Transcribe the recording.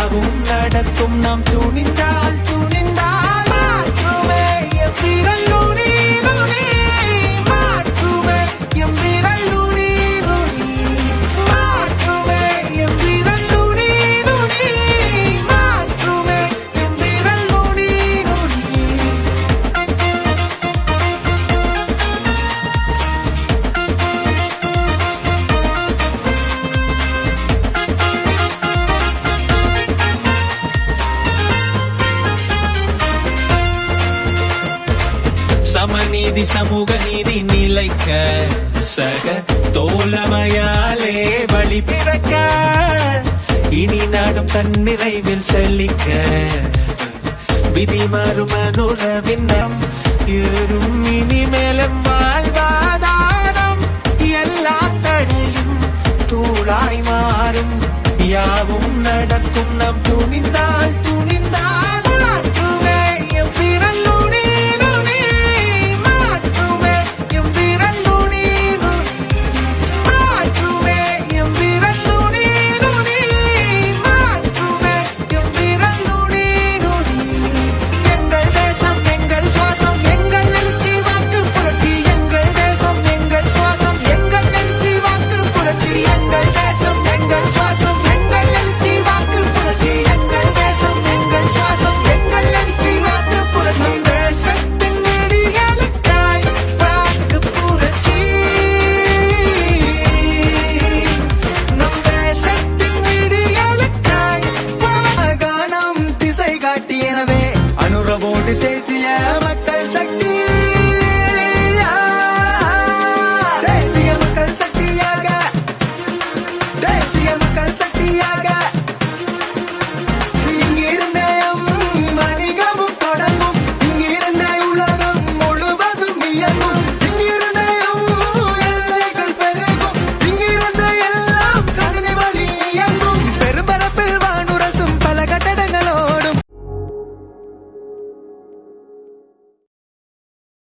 யாவும் நடக்கும் நாம் துணிந்தால் மாற்றுமே எம் விரல் நுனி நுனி மாற்றுமே எம் விரல் நுனி நுனி மாற்றுமே எம் விரல் நுனி நுனி மாற்றுமே எம் விரல் நுனி நுனி. சமநீதி சமூக நீதி நிலைக்க சக தோழமையாலே வழி பிறக்க இனி நாடும் தன்னிறைவில் செல்லிக்க விதி மாறும் அனுரவின்னம் ஏறும் இனிமேலும் வாழ்வாதாரம் எல்லா தடையும் தூளாய் மாறும் யாவும் நட